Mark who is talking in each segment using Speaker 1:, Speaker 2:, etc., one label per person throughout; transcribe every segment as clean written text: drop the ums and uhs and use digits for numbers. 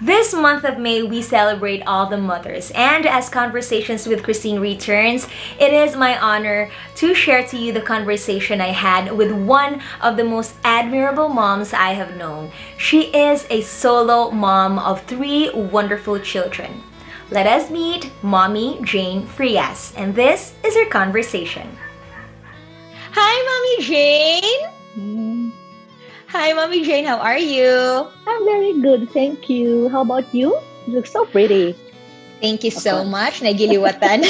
Speaker 1: This month of May, we celebrate all the mothers. And as Conversations with Christine returns, it is my honor to share to you the conversation I had with one of the most admirable moms I have known. She is a solo mom of three wonderful children. Let us meet Mommy Jane Frias. And this is her conversation. Hi, Mommy Jane!
Speaker 2: Mm,
Speaker 1: Hi, Mommy Jane. How are you?
Speaker 2: I'm very good, thank you. How about you? You look so pretty,
Speaker 1: Thank you
Speaker 2: of
Speaker 1: so
Speaker 2: course.
Speaker 1: much. Nagiliwatan.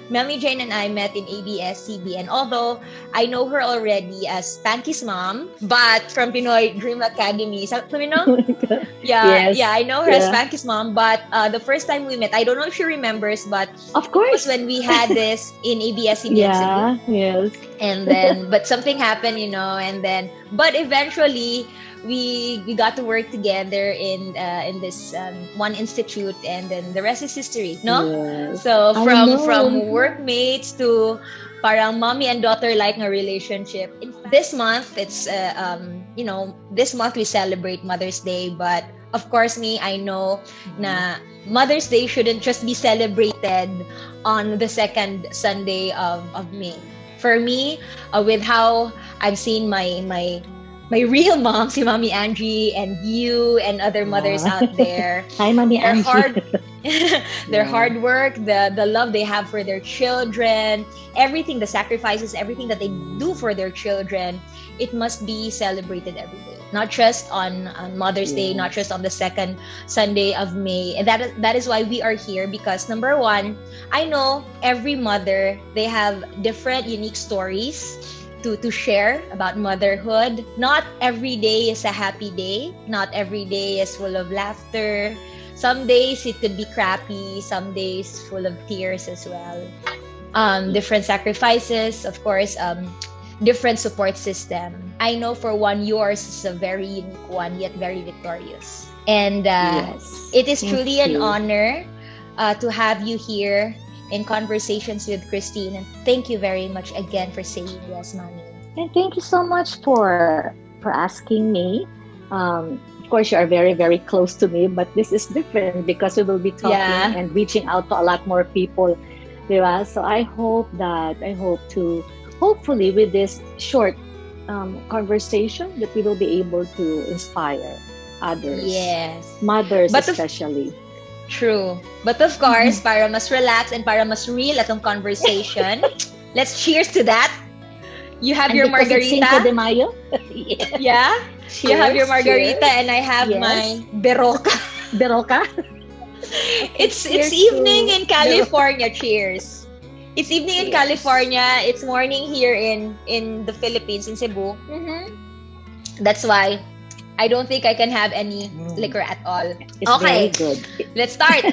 Speaker 1: Mami Jane and I met in ABS-CBN. Although I know her already as Panky's mom, but from Pinoy Dream Academy.
Speaker 2: Oh
Speaker 1: Know?
Speaker 2: my God.
Speaker 1: Yeah,
Speaker 2: Yes,
Speaker 1: I know her as
Speaker 2: yeah,
Speaker 1: Panky's mom. But the first time we met, I don't know if she remembers, but
Speaker 2: of
Speaker 1: it was
Speaker 2: course.
Speaker 1: when we had this in ABS-CBN Cebu.
Speaker 2: Yeah, yes.
Speaker 1: And then but something happened, and then but eventually we got to work together in this one institute, and then the rest is history, no?
Speaker 2: Yes,
Speaker 1: So
Speaker 2: I
Speaker 1: from
Speaker 2: know.
Speaker 1: workmates to parang mommy and daughter like a relationship. In fact, this month it's this month we celebrate Mother's Day, but of course me, I know
Speaker 2: Mhm.
Speaker 1: na Mother's Day shouldn't just be celebrated on the second Sunday of May. For me, with how I've seen my real mom, si Mommy Angie, and you and other mothers
Speaker 2: Yeah.
Speaker 1: out there,
Speaker 2: Hi, Mommy
Speaker 1: their
Speaker 2: Angie.
Speaker 1: hard their
Speaker 2: Yeah.
Speaker 1: hard work, the love they have for their children, everything, the sacrifices, everything that they do for their children, it must be celebrated every day. Not just on Mother's Day, not
Speaker 2: Yes.
Speaker 1: just on the second Sunday of May. And that is why we are here, because number one, I know every mother, they have different unique stories to share about motherhood. Not every day is a happy day. Not every day is full of laughter. Some days it could be crappy. Some days full of tears as well. Different sacrifices, of course. Different support system. I know for one, yours is a very unique one, yet very victorious. And
Speaker 2: Yes.
Speaker 1: it is
Speaker 2: Thank
Speaker 1: truly an
Speaker 2: you.
Speaker 1: honor to have you here in Conversations with Christine. And thank you very much again for saying yes, Mommy.
Speaker 2: And thank you so much for asking me. Of course, you are very, very close to me, but this is different because we will be talking
Speaker 1: Yeah.
Speaker 2: and reaching out to a lot more people. Diba? So I hope to, hopefully with this short conversation, that we will be able to inspire others,
Speaker 1: Yes.
Speaker 2: mothers
Speaker 1: But of
Speaker 2: especially.
Speaker 1: True. But of course, para mas relax and para mas real atong conversation, let's cheers to that. You have
Speaker 2: And
Speaker 1: your
Speaker 2: because it's Cinco
Speaker 1: margarita.
Speaker 2: de Mayo, yeah.
Speaker 1: Yeah? You have your
Speaker 2: Cheers,
Speaker 1: margarita
Speaker 2: cheers.
Speaker 1: and I have my
Speaker 2: Yes.
Speaker 1: beroka.
Speaker 2: Beroka. Okay,
Speaker 1: It's
Speaker 2: cheers
Speaker 1: evening
Speaker 2: to
Speaker 1: in
Speaker 2: Beroka.
Speaker 1: California. Cheers. It's evening in
Speaker 2: Cheers.
Speaker 1: California. It's morning here in the Philippines, in Cebu. That's why I don't think I can have any
Speaker 2: Mm,
Speaker 1: liquor at all.
Speaker 2: it's very
Speaker 1: Okay,
Speaker 2: good.
Speaker 1: let's start.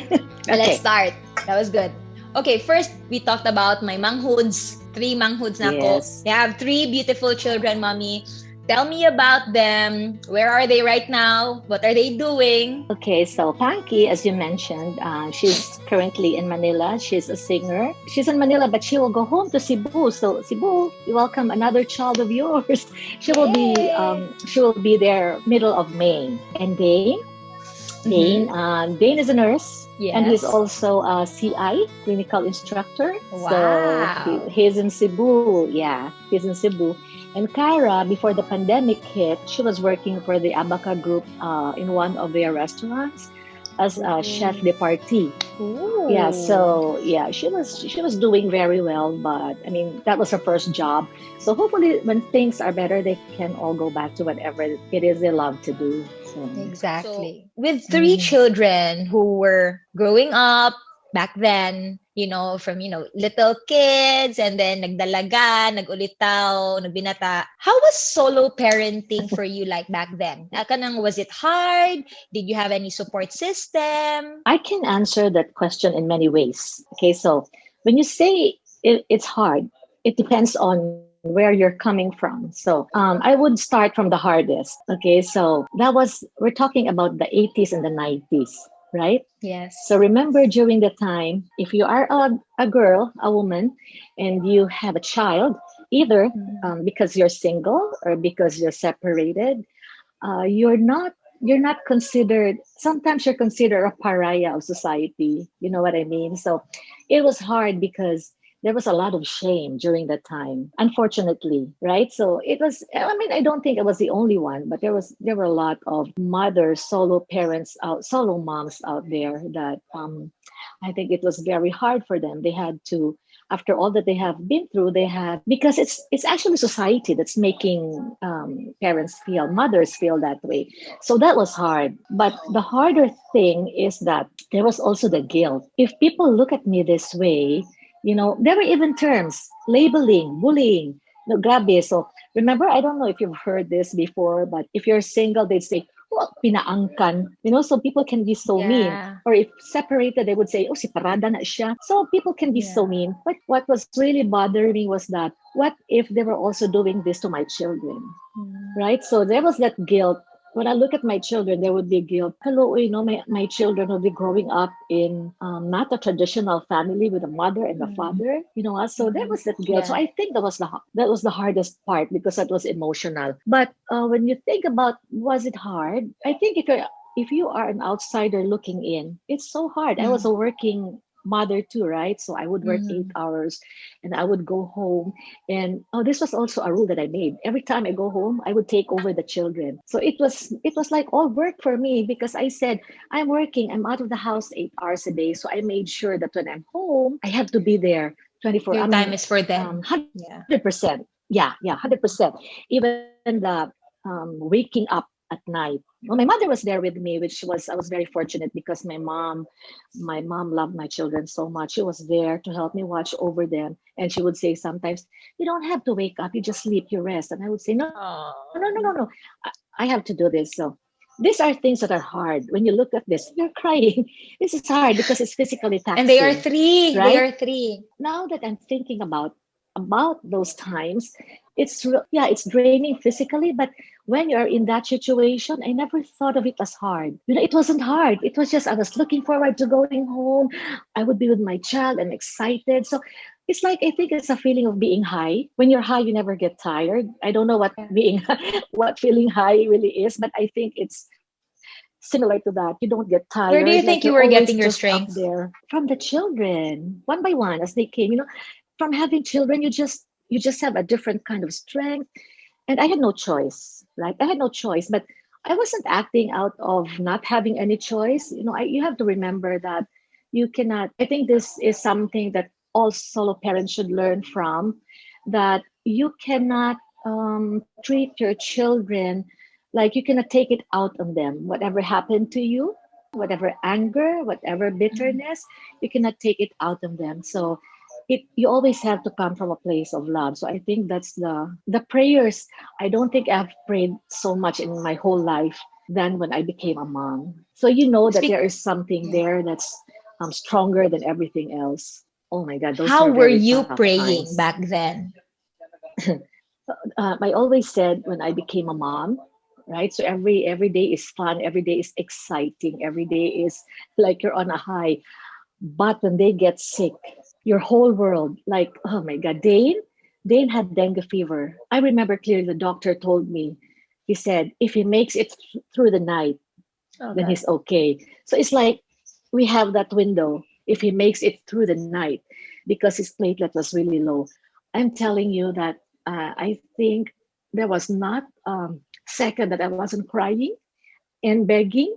Speaker 1: Let's
Speaker 2: Okay.
Speaker 1: start. That was good. Okay, first we talked about my manghoods. Three manghoods na ako.
Speaker 2: Yes.
Speaker 1: I have three beautiful children, mommy. Tell me about them. Where are they right now? What are they doing?
Speaker 2: Okay, so Panky, as you mentioned, she's currently in Manila. She's a singer. She's in Manila, but she will go home to Cebu. So Cebu, you welcome another child of yours.
Speaker 1: Yay!
Speaker 2: She will be there middle of May. And
Speaker 1: Mm-hmm.
Speaker 2: Dane is a nurse, and he's
Speaker 1: Yes.
Speaker 2: also a CI, clinical instructor. So
Speaker 1: Wow.
Speaker 2: he's in Cebu. Yeah, he's in Cebu. And Kara, before the pandemic hit, she was working for the Abaca Group in one of their restaurants as a chef
Speaker 1: Ooh.
Speaker 2: de partie. Yeah,
Speaker 1: Ooh.
Speaker 2: so yeah, she was doing very well, but I mean that was her first job. So hopefully, when things are better, they can all go back to whatever it is they love to do. So.
Speaker 1: Exactly. So, with three
Speaker 2: Mhm.
Speaker 1: children who were growing up back then, from, little kids and then nagdalaga, nagulitaw, nagbinata. How was solo parenting for you like back then? Was it hard? Did you have any support system?
Speaker 2: I can answer that question in many ways. Okay, so when you say it's hard, it depends on where you're coming from. So I would start from the hardest. Okay, so we're talking about the 80s and the 90s, right? So
Speaker 1: Yes.
Speaker 2: remember during the time, if you are a girl, a woman, and you have a child, either
Speaker 1: Mhm.
Speaker 2: because you're single or because you're separated, you're not. you're not considered, sometimes you're considered a pariah of society. You know what I mean? So it was hard because there was a lot of shame during that time, unfortunately, right? So it was, I mean, I don't think it was the only one, but there were a lot of mothers, solo parents out, solo moms out there that I think it was very hard for them. They had to, after all that they have been through, they had, because it's actually society that's making parents feel, mothers feel that way. So that was hard. But the harder thing is that there was also the guilt. If people look at me this way, there were even terms, labeling, bullying. No, grabe. So remember, I don't know if you've heard this before, but if you're single, they'd say, oh, pinaangkan. So people can be so mean.
Speaker 1: Yeah.
Speaker 2: Or if separated, they would say, oh, si parada na siya. So people can be so
Speaker 1: Yeah.
Speaker 2: mean. But what was really bothering me was that, what if they were also doing this to my children?
Speaker 1: Mm.
Speaker 2: Right? So there was that guilt. When I look at my children, there would be guilt. Hello, my children will be growing up in not a traditional family with a mother and a
Speaker 1: Mm.
Speaker 2: father. So there
Speaker 1: Mhm.
Speaker 2: was that guilt. So
Speaker 1: Yeah.
Speaker 2: I think that was the hardest part because that was emotional. But when you think about, was it hard? I think if you are an outsider looking in, it's so hard. I was
Speaker 1: Mm.
Speaker 2: a working mother too, right? So I would work eight
Speaker 1: Mhm.
Speaker 2: hours and I would go home. And this was also a rule that I made. Every time I go home, I would take over the children. So it was like all work for me because I said, I'm working, I'm out of the house 8 hours a day. So I made sure that when I'm home, I have to be there 24.
Speaker 1: Your
Speaker 2: I
Speaker 1: time
Speaker 2: mean,
Speaker 1: is for them. Yeah.
Speaker 2: 100%. Yeah, yeah, 100%. Even the waking up at night. Well, my mother was there with me, I was very fortunate because my mom loved my children so much. She was there to help me watch over them. And she would say sometimes, you don't have to wake up, you just sleep, you rest. And I would say, no, no, no, no, no.
Speaker 1: Oh.
Speaker 2: I have to do this. So these are things that are hard. When you look at this, you're crying. This is hard because it's physically
Speaker 1: And they
Speaker 2: taxing,
Speaker 1: are three.
Speaker 2: right?
Speaker 1: They are three.
Speaker 2: Now that I'm thinking about those times, it's draining physically, but when you're in that situation, I never thought of it as hard. It wasn't hard. It was just I was looking forward to going home. I would be with my child. I'm excited. So it's like, I think it's a feeling of being high. When you're high, you never get tired. I don't know what
Speaker 1: Yeah.
Speaker 2: being what feeling high really is, but I think it's similar to that. You don't get tired,
Speaker 1: Where
Speaker 2: like
Speaker 1: do
Speaker 2: you're
Speaker 1: you think you
Speaker 2: always
Speaker 1: were
Speaker 2: just
Speaker 1: getting your
Speaker 2: up
Speaker 1: strength?
Speaker 2: there. From the children, one by one as they came. From having children, you just have a different kind of strength. And I had no choice, right? I had no choice, but I wasn't acting out of not having any choice. You have to remember that you cannot. I think this is something that all solo parents should learn from, that you cannot treat your children like you cannot take it out on them. Whatever happened to you, whatever anger, whatever
Speaker 1: Mhm.
Speaker 2: bitterness, you cannot take it out on them. So you always have to come from a place of love. So I think that's the prayers. I don't think I've prayed so much in my whole life than when I became a mom. So you know that
Speaker 1: Speak.
Speaker 2: there is something
Speaker 1: Yeah.
Speaker 2: there that's stronger than everything else. Oh my God, those
Speaker 1: How
Speaker 2: were
Speaker 1: were
Speaker 2: very
Speaker 1: you
Speaker 2: tough times.
Speaker 1: praying back then?
Speaker 2: I always said when I became a mom, right? So every day is fun, every day is exciting, every day is like you're on a high. But when they get sick, your whole world, like, oh my God, Dane had dengue fever. I remember clearly the doctor told me, he said, if he makes it through the night,
Speaker 1: Oh
Speaker 2: then
Speaker 1: God.
Speaker 2: he's okay. So it's like we have that window if he makes it through the night because his platelet was really low. I'm telling you that I think there was not second that I wasn't crying and begging,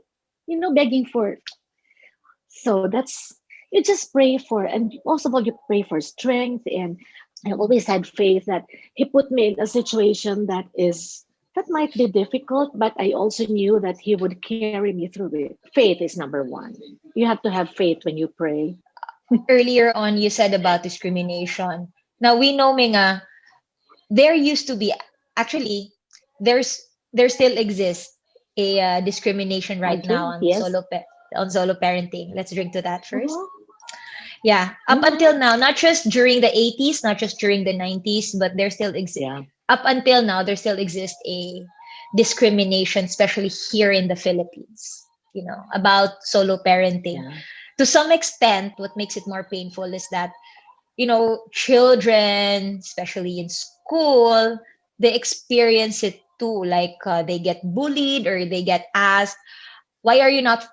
Speaker 2: begging for. So that's, you just pray for, and most of all, you pray for strength. And I always had faith that He put me in a situation that might be difficult, but I also knew that He would carry me through it. Faith is number one. You have to have faith when you pray.
Speaker 1: Earlier on, you said about discrimination. Now we know, Minga, there used to be, actually, there's there still exists a discrimination right now
Speaker 2: Okay. Yes.
Speaker 1: on solo parenting. Let's drink to that first.
Speaker 2: Uh-huh.
Speaker 1: Yeah, up
Speaker 2: Mm-hmm.
Speaker 1: until now, not just during the 80s, not just during the 90s, but there still exist,
Speaker 2: Yeah.
Speaker 1: up until now, there still exists a discrimination, especially here in the Philippines, about solo parenting.
Speaker 2: Yeah.
Speaker 1: To some extent, what makes it more painful is that, children, especially in school, they experience it too. Like they get bullied or they get asked, why are you not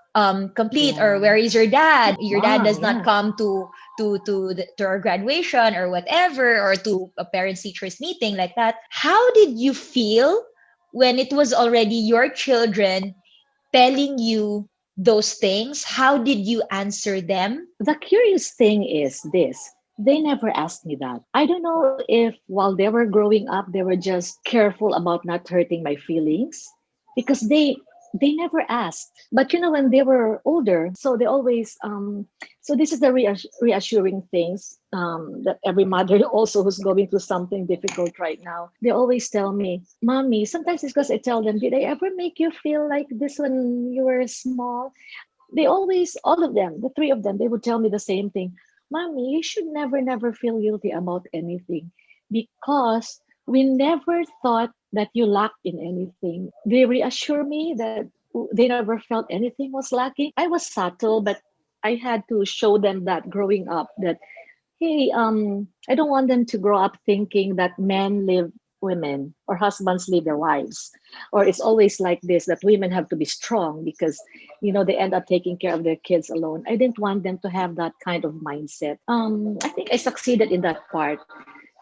Speaker 1: complete, or
Speaker 2: Yeah.
Speaker 1: where is your dad? Your dad does not
Speaker 2: Yeah.
Speaker 1: come to our graduation or whatever, or to a parents teachers meeting like that. How did you feel when it was already your children telling you those things? How did you answer them?
Speaker 2: The curious thing is this. They never asked me that. I don't know if while they were growing up, they were just careful about not hurting my feelings because they never asked. But when they were older, so they always so this is the reassuring things that every mother also who's going through something difficult right now, they always tell me, Mommy, sometimes it's because I tell them, did I ever make you feel like this when you were small? They always, all of them, the three of them, they would tell me the same thing. Mommy, you should never feel guilty about anything because we never thought that you lacked in anything. They reassure me that they never felt anything was lacking. I was subtle, but I had to show them that growing up that, hey, I don't want them to grow up thinking that men live women or husbands leave their wives, or it's always like this that women have to be strong because they end up taking care of their kids alone. I didn't want them to have that kind of mindset. I think I succeeded in that part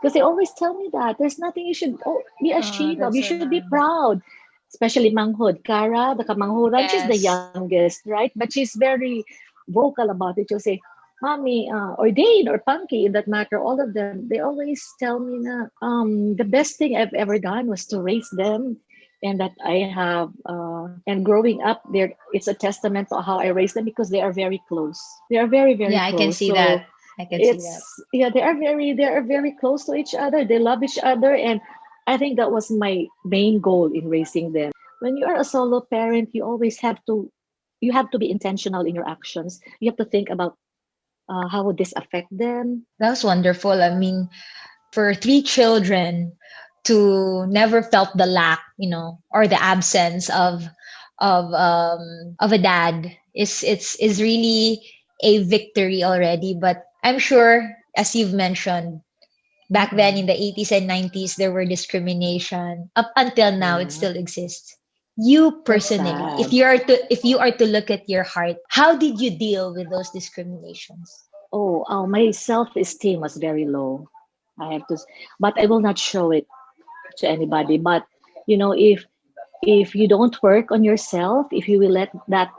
Speaker 2: because they always tell me that there's nothing you should be ashamed of.
Speaker 1: That's
Speaker 2: You
Speaker 1: so
Speaker 2: should be
Speaker 1: nice.
Speaker 2: proud, especially manghud Kara, the kamanghuran. She's the
Speaker 1: Yes.
Speaker 2: youngest, right? But she's very vocal about it. She'll say, Mommy, or Dane or Punky, in that matter, all of them, they always tell me na the best thing I've ever done was to raise them, and that I have, and growing up, there it's a testament to how I raised them because they are very close. They are very, very
Speaker 1: Yeah, I can
Speaker 2: close.
Speaker 1: see that.
Speaker 2: So
Speaker 1: I can see
Speaker 2: it's
Speaker 1: that.
Speaker 2: yeah, they are very close to each other. They love each other, and I think that was my main goal in raising them. When you are a solo parent, you have to be intentional in your actions. You have to think about how would this affect them?
Speaker 1: That was wonderful. I mean, for three children to never felt the lack, or the absence of a dad is really a victory already. But I'm sure, as you've mentioned, back then in
Speaker 2: Mm-mm.
Speaker 1: the 80s and 90s, there were discrimination. Up until now, it
Speaker 2: Yeah,
Speaker 1: still exists. You
Speaker 2: that's
Speaker 1: personally, if
Speaker 2: sad.
Speaker 1: you are to look at your heart, how did you deal with those discriminations?
Speaker 2: Oh, my self-esteem was very low. I have to, but I will not show it to anybody. But if you don't work on yourself, if you will let that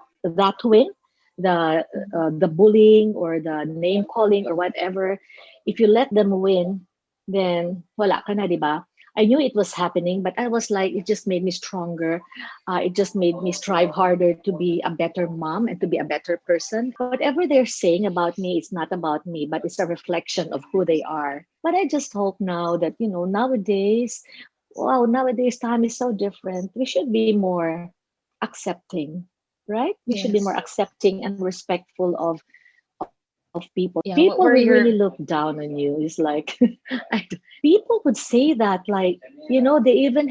Speaker 2: win, the bullying or the name calling or whatever, if you let them win, then wala ka na, di ba? I knew it was happening, but I was like, it just made me stronger. It just made me strive harder to be a better mom and to be a better person. Whatever they're saying about me, it's not about me, but it's a reflection of who they are. But I just hope now that, nowadays, wow, nowadays time is so different. We should be more accepting, right? We should be more
Speaker 1: Yes.
Speaker 2: accepting and respectful of people. People
Speaker 1: Yeah.
Speaker 2: would
Speaker 1: What were
Speaker 2: really look
Speaker 1: your
Speaker 2: down on you. It's like people would say that, like, they even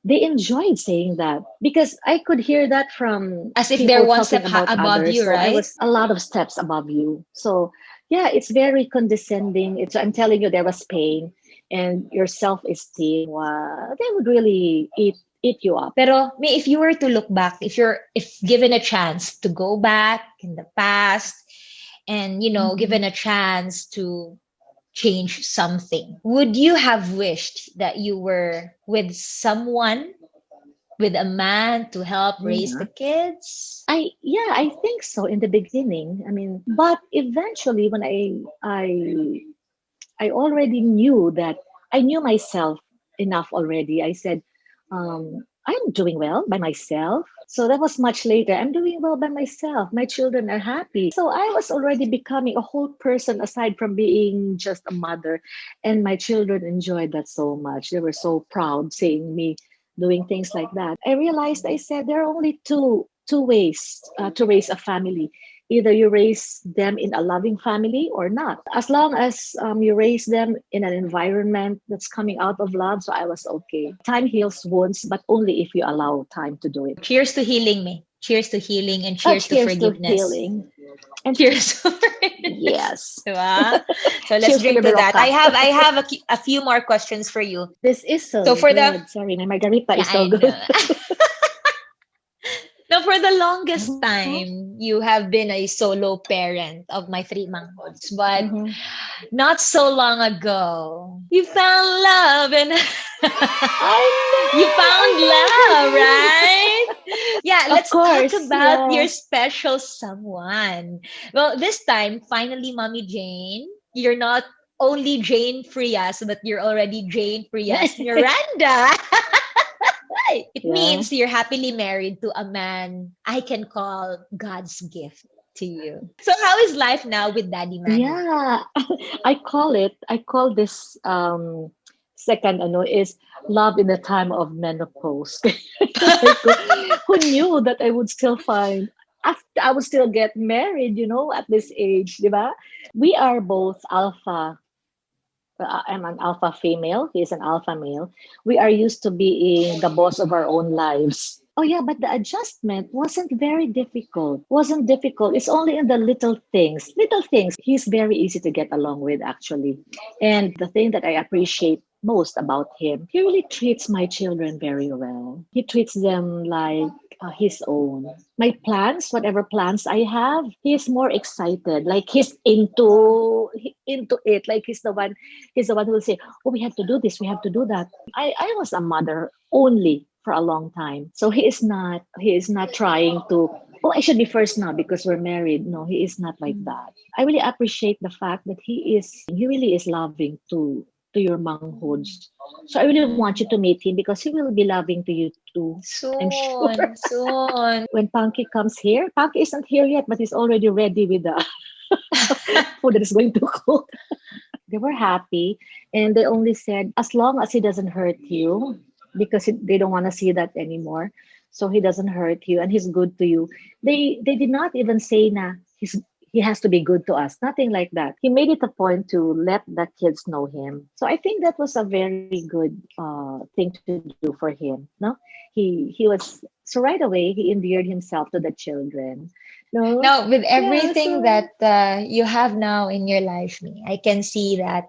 Speaker 2: they enjoyed saying that because I could hear that from
Speaker 1: as if they're
Speaker 2: people
Speaker 1: one
Speaker 2: talking
Speaker 1: step
Speaker 2: about
Speaker 1: above
Speaker 2: others.
Speaker 1: you,
Speaker 2: So I
Speaker 1: right?
Speaker 2: was a lot of steps above you. So yeah, it's very condescending. I'm telling you, there was pain, and your self-esteem, they would really eat you up.
Speaker 1: Pero may if you were to look back, if given a chance to go back in the past and given
Speaker 2: Mhm.
Speaker 1: a chance to change something, would you have wished that you were with someone, with a man to help raise the
Speaker 2: Yeah.
Speaker 1: kids?
Speaker 2: I think so in the beginning. I mean, but eventually when I already knew that I knew myself enough already. I said, I'm doing well by myself. So that was much later. I'm doing well by myself. My children are happy. So I was already becoming a whole person aside from being just a mother. And my children enjoyed that so much. They were so proud seeing me doing things like that. I realized, I said, there are only two ways to raise a family. Either you raise them in a loving family or not. As long as you raise them in an environment that's coming out of love, so I was okay. Time heals wounds, but only if you allow time to do it.
Speaker 1: Cheers to healing, me. Cheers to healing and cheers to
Speaker 2: Cheers to
Speaker 1: forgiveness.
Speaker 2: healing. And
Speaker 1: Cheers.
Speaker 2: yes.
Speaker 1: Diba? So let's
Speaker 2: Cheers to
Speaker 1: drink
Speaker 2: the
Speaker 1: to that.
Speaker 2: Barocca.
Speaker 1: I have a few more questions for you.
Speaker 2: This is
Speaker 1: So
Speaker 2: so
Speaker 1: for the
Speaker 2: good. Sorry, my margarita
Speaker 1: yeah,
Speaker 2: is
Speaker 1: I
Speaker 2: so good.
Speaker 1: know. Now, for the longest
Speaker 2: Mhm,
Speaker 1: time, you have been a solo parent of my three manghoods, but
Speaker 2: mhm.
Speaker 1: not so long ago, you found love and you found
Speaker 2: I
Speaker 1: love,
Speaker 2: know.
Speaker 1: right? Yeah,
Speaker 2: Of
Speaker 1: let's talk
Speaker 2: course,
Speaker 1: about
Speaker 2: yeah.
Speaker 1: your special someone. Well, this time, finally, Mommy Jane, you're not only Jane Frias, but you're already Jane Frias Miranda. It
Speaker 2: Yeah.
Speaker 1: means you're happily married to a man I can call God's gift to you. So how is life now with Daddy Manny?
Speaker 2: Yeah. I call this second ano is love in the time of menopause. Like, who knew that I would still find after I would still get married, at this age, di ba? We are both alpha. I'm an alpha female. He is an alpha male. We are used to being the boss of our own lives. Oh yeah, but the adjustment wasn't very difficult. Wasn't difficult. It's only in the little things. Little things. He's very easy to get along with actually. And the thing that I appreciate most about him, he really treats my children very well. He treats them like his own. My plans, whatever plans I have, he's more excited. Like into it. Like he's the one who will say, "Oh, we have to do this. We have to do that." I was a mother only for a long time. So he is not trying to, oh, I should be first now because we're married. No, he is not like
Speaker 1: Mm.
Speaker 2: that. I really appreciate the fact that he really is loving to your manghoods. So I really want you to meet him because he will be loving to you too. I'm sure.
Speaker 1: Soon, soon.
Speaker 2: When Punky comes here, Punky isn't here yet, but he's already ready with the food that is going to cook. They were happy, and they only said, as long as he doesn't hurt you, because they don't want to see that anymore. So he doesn't hurt you, and he's good to you. They did not even say na he has to be good to us. Nothing like that. He made it a point to let the kids know him. So I think that was a very good thing to do for him. No, he was so right away he endeared himself to the children. No,
Speaker 1: Now, with
Speaker 2: yeah.
Speaker 1: everything
Speaker 2: So
Speaker 1: that you have now in your life, me, I can see that,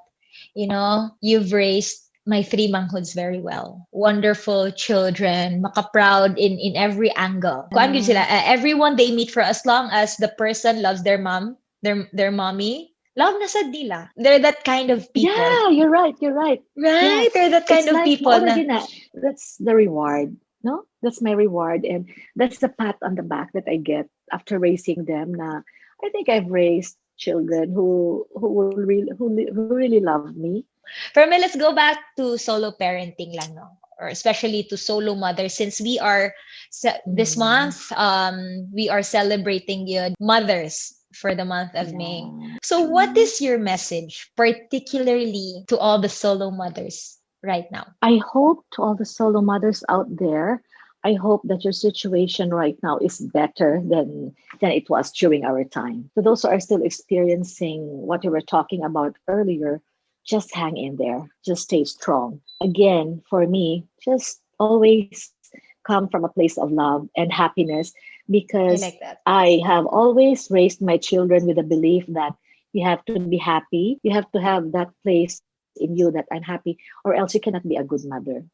Speaker 1: you've raised my three manghoods very well. Wonderful children, makaproud in every angle. Kuan gyud sila,
Speaker 2: uh,
Speaker 1: everyone they meet for as long as the person loves their mom, their mommy, love na sad nila. They're that kind of people.
Speaker 2: yeah, you're right. You're right. Yeah,
Speaker 1: Right? They're that kind
Speaker 2: it's
Speaker 1: of
Speaker 2: like
Speaker 1: people na,
Speaker 2: already na. That's the reward. No, that's my reward, and that's the pat on the back that I get after raising them. Na I think I've raised children who really love me.
Speaker 1: for me, let's go back to solo parenting lang, no? Or especially to solo mothers, since this
Speaker 2: Mm,
Speaker 1: month, we are celebrating yun, mothers for the month of May.
Speaker 2: yeah.
Speaker 1: So what is your message, particularly to all the solo mothers right now?
Speaker 2: I hope to all the solo mothers out there, I hope that your situation right now is better than it was during our time. So those who are still experiencing what we were talking about earlier, just hang in there. Just stay strong. Again, for me, just always come from a place of love and happiness
Speaker 1: I
Speaker 2: because
Speaker 1: like that.
Speaker 2: I have always raised my children with the belief that you have to be happy. You have to have that place in you that I'm happy, or else you cannot be a good mother.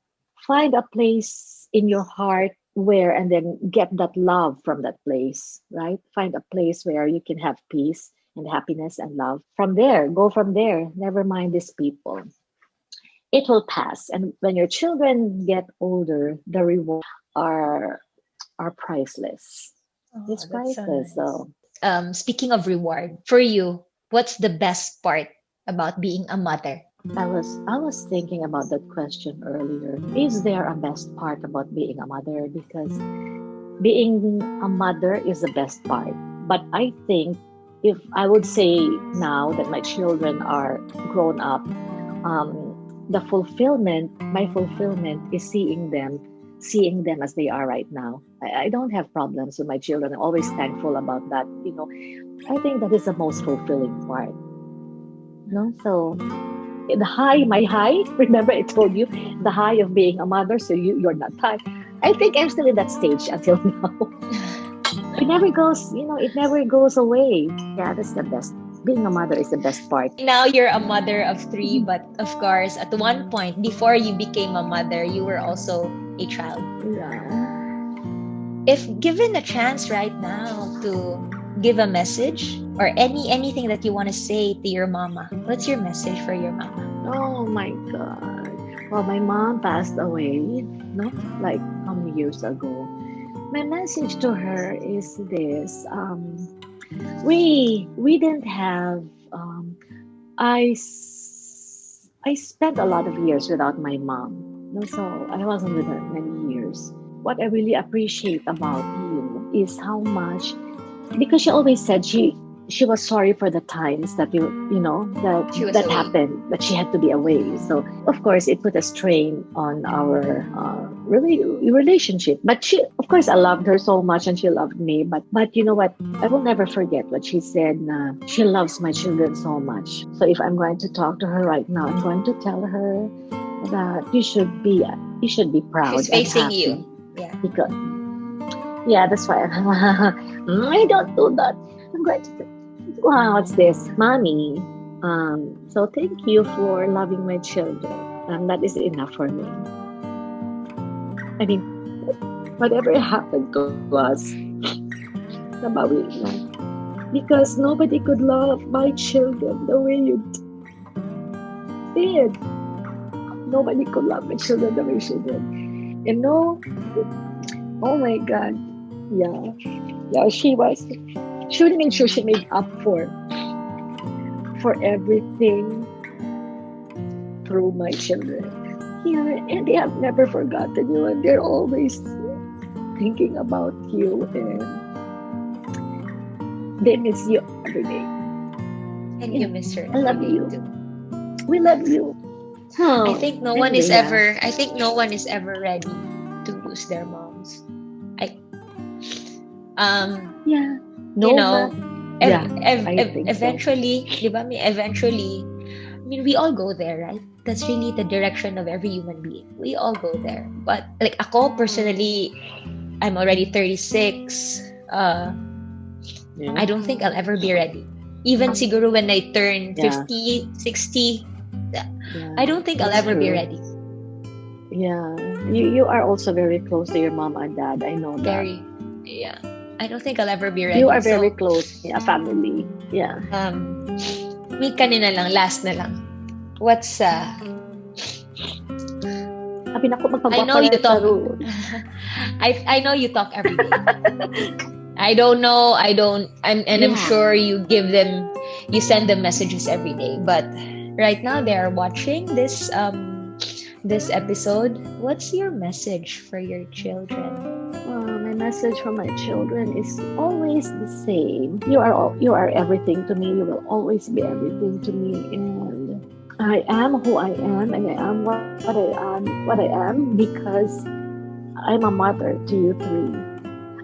Speaker 2: Find a place in your heart where, and then get that love from that place, right? Find a place where you can have peace and happiness and love. From there, go from there. Never mind these people. It will pass. And when your children get older, the rewards are priceless.
Speaker 1: Oh,
Speaker 2: It's
Speaker 1: that's so
Speaker 2: priceless.
Speaker 1: nice.
Speaker 2: So
Speaker 1: Speaking of reward, for you, what's the best part about being a mother?
Speaker 2: I was thinking about that question earlier. Is there a best part about being a mother? Because being a mother is the best part. But I think if I would say now that my children are grown up, my fulfillment is seeing them as they are right now. I don't have problems with my children. I'm always thankful about that. I think that is the most fulfilling part. No, so the high, my high. Remember, I told you the high of being a mother. So you're not tired. I think I'm still in that stage until now. It never goes, it never goes away. Yeah, that's the best. Being a mother is the best part.
Speaker 1: Now you're a mother of three,
Speaker 2: Mhm.
Speaker 1: but of course, at one point, before you became a mother, you were also a child.
Speaker 2: Yeah.
Speaker 1: If given a chance right now to give a message or anything that you want to say to your mama, what's your message for your mama?
Speaker 2: Oh my God. Well, my mom passed away, no, like how many years ago. My message to her is this: we didn't have. I spent a lot of years without my mom. No, so I wasn't with her many years. What I really appreciate about you is how much, because she always said she was sorry for the times that that
Speaker 1: She was
Speaker 2: that
Speaker 1: away.
Speaker 2: happened, that she had to be away. So of course it put a strain on our really relationship. But she, of course, I loved her so much and she loved me. But you know what? I will never forget what she said. She loves my children so much. So if I'm going to talk to her right now, I'm going to tell her that you should be proud
Speaker 1: She's
Speaker 2: and
Speaker 1: facing
Speaker 2: happy
Speaker 1: you. Yeah.
Speaker 2: because yeah, that's why I don't do that. I'm going to. Wow, what's this, mommy? So thank you for loving my children. That is enough for me. I mean, whatever happened to us, nabawi na. Because nobody could love my children the way you did. Nobody could love my children the way you did. You know? Oh my God. Yeah. Yeah, she was. She would make sure she made up for everything through my children. Yeah, and they have never forgotten you, and they're always thinking about you, and they miss you every day.
Speaker 1: And
Speaker 2: Yeah,
Speaker 1: you miss her
Speaker 2: I
Speaker 1: every
Speaker 2: love
Speaker 1: day
Speaker 2: you.
Speaker 1: too.
Speaker 2: We love you. Anyway, yeah.
Speaker 1: I think no one is ever ready to lose their moms. I
Speaker 2: Yeah.
Speaker 1: you
Speaker 2: No,
Speaker 1: know,
Speaker 2: yeah, I think so.
Speaker 1: eventually, di ba, eventually, I mean, we all go there, right? That's really the direction of every human being. We all go there. But like ako personally, I'm already 36.
Speaker 2: Yeah,
Speaker 1: I don't think I'll ever be ready. Even siguro when I turn
Speaker 2: yeah,
Speaker 1: 50, 60, I
Speaker 2: yeah.
Speaker 1: don't think I'll
Speaker 2: That's
Speaker 1: ever be
Speaker 2: true.
Speaker 1: ready.
Speaker 2: Yeah, you are also very close to your mom and dad. I know that.
Speaker 1: Very, yeah. I don't think I'll ever be
Speaker 2: You
Speaker 1: ready.
Speaker 2: are very
Speaker 1: So,
Speaker 2: close. Yeah, family. Yeah.
Speaker 1: um, wait kanina lang, last na lang. What's,
Speaker 2: Sabi na ko,
Speaker 1: I
Speaker 2: magpagwapa
Speaker 1: know you
Speaker 2: na
Speaker 1: talk,
Speaker 2: taro.
Speaker 1: I know you talk every day. I don't know, I'm
Speaker 2: Yeah.
Speaker 1: sure you give them, you send them messages every day. But right now they are watching this episode. What's your message for your children?
Speaker 2: My message for my children is always the same. You are everything to me. You will always be everything to me. And I am who I am, and I am what I am because I'm a mother to you three.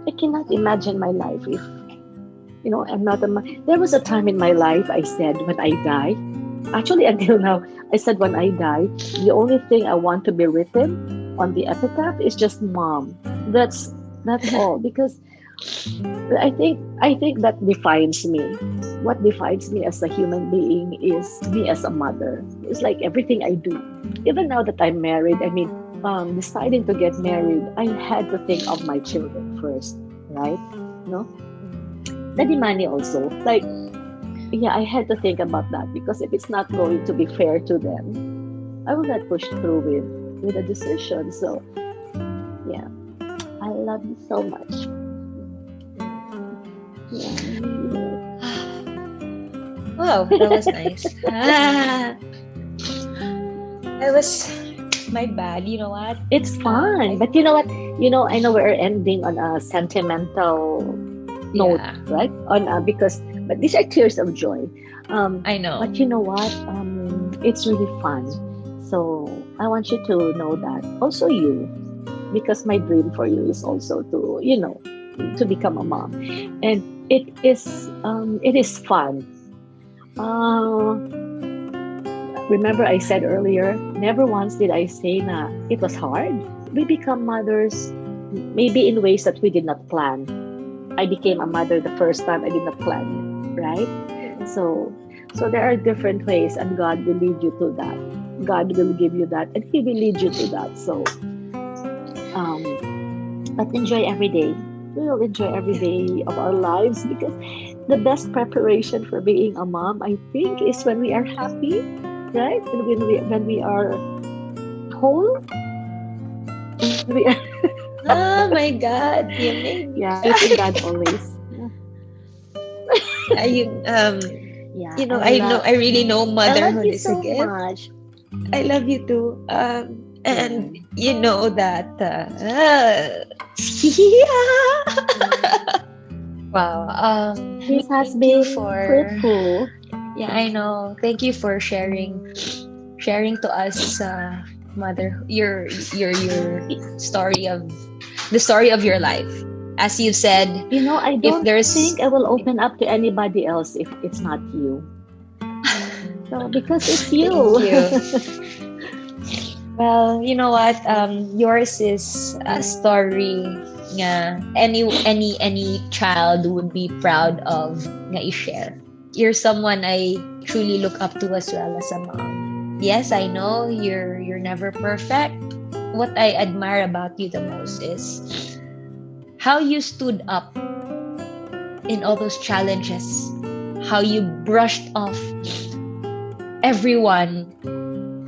Speaker 2: I cannot imagine my life if I'm not a. There was a time in my life I said when I die. Actually, until now, I said when I die, the only thing I want to be written on the epitaph is just mom. That's all because I think that defines me. What defines me as a human being is me as a mother. It's like everything I do. Even now that I'm married, I mean, deciding to get married, I had to think of my children first, right? No, Daddy Manny also. Like, yeah, I had to think about that because if it's not going to be fair to them, I will not push through with a decision. So, yeah, I love you so much. Yeah, I really do.
Speaker 1: Wow, that was nice. That was my bad. You know what?
Speaker 2: It's fun,
Speaker 1: I
Speaker 2: but you know what? I know we're ending on a sentimental note,
Speaker 1: Yeah,
Speaker 2: right? But these are tears of joy.
Speaker 1: I know.
Speaker 2: But you know what? It's really fun. So I want you to know that also you, because my dream for you is also to become a mom, and it is fun. Uh, Remember I said earlier, never once did I say na it was hard. We become mothers maybe in ways that we did not plan. I became a mother the first time. I did not plan it, right? So there are different ways, and God will lead you to that. God will give you that, and He will lead you to that. So, but enjoy every day. We will enjoy every day of our lives, because the best preparation for being a mom, I think, is when we are happy, right? And when we are whole, when we are
Speaker 1: Oh my God, you made me
Speaker 2: yeah,
Speaker 1: cry.
Speaker 2: keeping God always.
Speaker 1: I,
Speaker 2: Yeah,
Speaker 1: you know, I really know
Speaker 2: I love
Speaker 1: motherhood
Speaker 2: you
Speaker 1: is a
Speaker 2: so
Speaker 1: gift.
Speaker 2: much.
Speaker 1: I love you too.
Speaker 2: Yeah.
Speaker 1: And you know that. Yeah. Wow.
Speaker 2: This has
Speaker 1: Thank you
Speaker 2: been
Speaker 1: for.
Speaker 2: fruitful.
Speaker 1: Yeah, I know. Thank you for sharing to us, mother, your story of the story of your life. As you said,
Speaker 2: I
Speaker 1: if
Speaker 2: don't
Speaker 1: there's
Speaker 2: think I will open up to anybody else if it's not you. So, because it's
Speaker 1: thank
Speaker 2: you.
Speaker 1: you. Well, you know what? Yours is a story nga any child would be proud of nga i-share. You're someone I truly look up to as well as a mom. Yes, I know you're never perfect. What I admire about you the most is how you stood up in all those challenges, how you brushed off everyone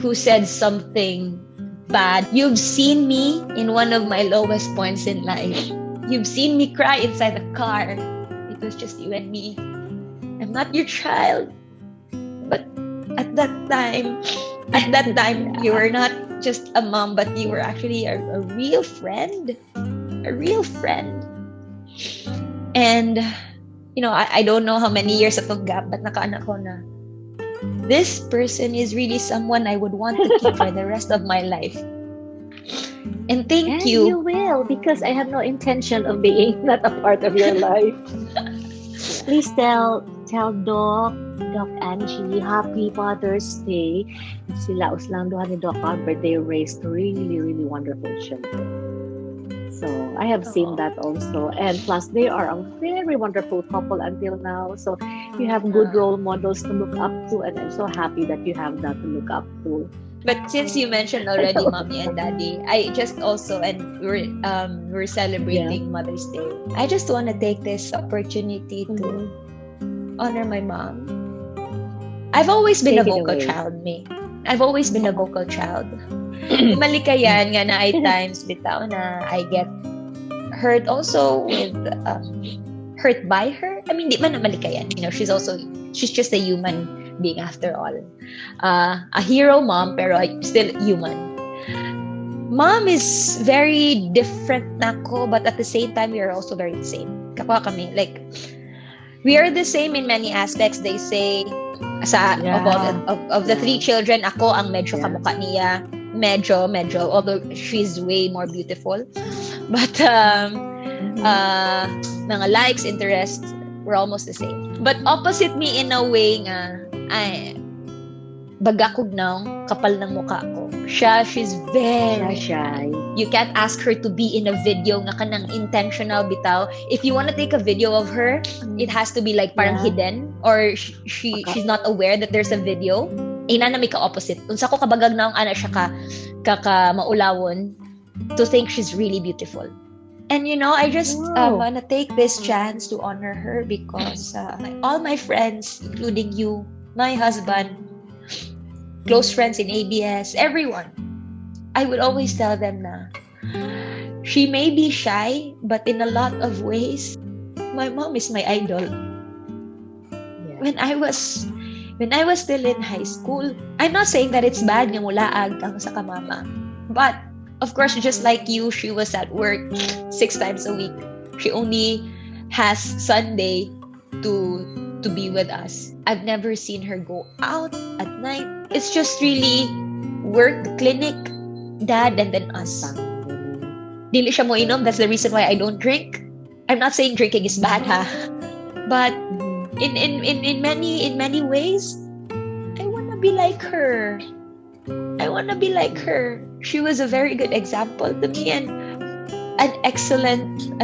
Speaker 1: who said something bad. You've seen me in one of my lowest points in life. You've seen me cry inside the car. It was just you and me. I'm not your child. But at that time, you were not just a mom, but you were actually a real friend. A real friend. And, I don't know how many years atong gap, but nakaanak ko na. This person is really someone I would want to keep for the rest of my life. And thank
Speaker 2: And
Speaker 1: you.
Speaker 2: you will, because I have no intention of being not a part of your life. Please tell Doc Angie, happy Mother's Day. Sila uslang duha ni Doc Albert, they raised really, really wonderful children. So I have seen that also. And plus, they are a very wonderful couple until now. So you have good role models to look up to. And I'm so happy that you have that to look up to.
Speaker 1: But since you mentioned already mommy and daddy, I just also, and we're celebrating Mother's Day. I just want to take this opportunity to honor my mom. I've always been a vocal child, me. I've always been a vocal child. Malikayan nga na ay times bitaw na I get hurt also with hurt by her. I mean, di man na malikayan. She's just a human being after all. A hero mom, pero still human. Mom is very different nako, but at the same time, we are also very the same. Kapwa kami. Like, we are the same in many aspects. They say, of the three children, ako ang medyo kamukha niya. Medyo, although she's way more beautiful. But, mga likes, interests, we're almost the same. But opposite me in a way nga, ay, bagakog na, kapal ng mukha ko. She's very shy. You can't ask her to be in a video nga kanang intentional bitaw. If you want to take a video of her, it has to be like parang hidden, or she's not aware that there's a video. Ina na may ka-opposite. Unsa ko kabagag na ana siya ka maulawon to think she's really beautiful. And I just want to take this chance to honor her because all my friends, including you, my husband, close friends in ABS, everyone, I would always tell them na she may be shy, but in a lot of ways, my mom is my idol. Yeah. When I was still in high school, I'm not saying that it's bad nga mulaag ang sa kamama, but of course, just like you, she was at work 6 times a week. She only has Sunday to be with us. I've never seen her go out at night. It's just really work, the clinic, dad, and then us. Dili siya mo inom. That's the reason why I don't drink. I'm not saying drinking is bad, ha? But in many ways, I wanna be like her. She was a very good example to me and an excellent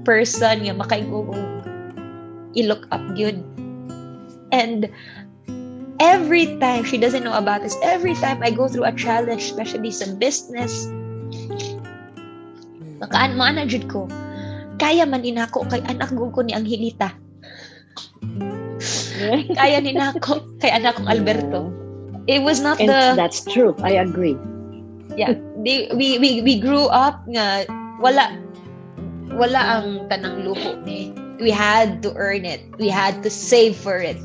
Speaker 1: person nga makaingon i-look up good. And every time, she doesn't know about this, every time I go through a challenge, especially sa business, maana jud ko, kaya man din ako kay anak ko ni Angelita. Kaya din ako kay anak kong Alberto. It was not
Speaker 2: and that's true. I agree.
Speaker 1: Yeah, we grew up nga wala ang tanang luho ni. We had to earn it. We had to save for it.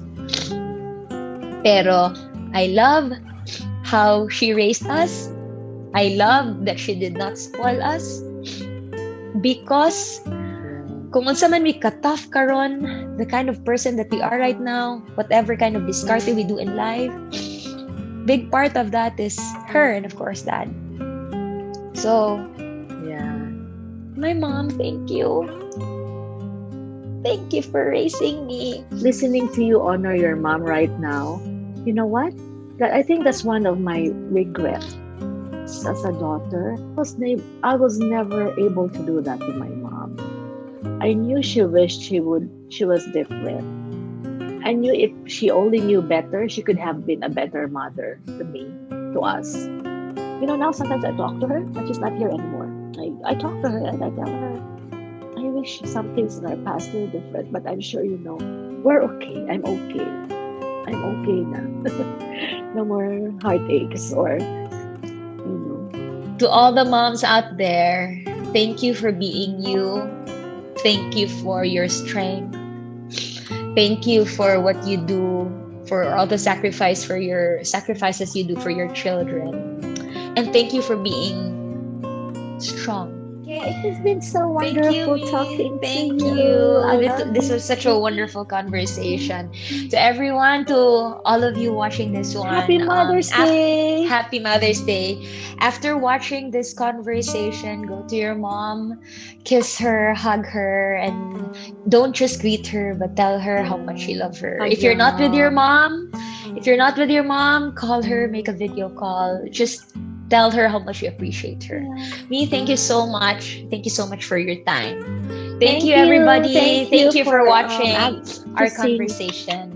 Speaker 1: Pero I love how she raised us. I love that she did not spoil us. Because kung unsa man we ka-tough karon, the kind of person that we are right now, whatever kind of discarding we do in life, big part of that is her and of course Dad. So,
Speaker 2: yeah.
Speaker 1: My mom, thank you. Thank you for raising me.
Speaker 2: Listening to you honor your mom right now, you know what? I think that's one of my regrets as a daughter. I was never able to do that to my mom. I knew she wished she was different. I knew if she only knew better, she could have been a better mother to me, to us. Now sometimes I talk to her, but she's not here anymore. I talk to her and I tell her, I wish some things in our past were different, but I'm sure we're okay. I'm okay. I'm okay now. No more heartaches or,
Speaker 1: To all the moms out there, thank you for being you. Thank you for your strength. Thank you for what you do, for all the sacrifices you do for your children. And thank you for being strong.
Speaker 2: It has been so wonderful talking to you.
Speaker 1: Thank you. This was such a wonderful conversation. To everyone, to all of you watching this one,
Speaker 2: Happy Mother's Day.
Speaker 1: Happy Mother's Day. After watching this conversation, go to your mom, kiss her, hug her, and don't just greet her, but tell her how much you love her. If you're not with your mom, call her, make a video call. Just tell her how much you appreciate her. Me, thank you so much. Thank you so much for your time. Thank you, everybody. Thank you for watching our conversation.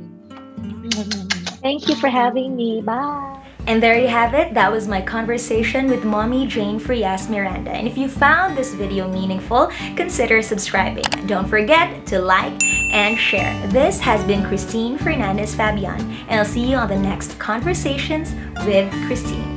Speaker 2: Thank you for having me. Bye.
Speaker 3: And there you have it. That was my conversation with Mommy Jane Frias Miranda. And if you found this video meaningful, consider subscribing. Don't forget to like and share. This has been Christine Fernandez-Fabian, and I'll see you on the next Conversations with Christine.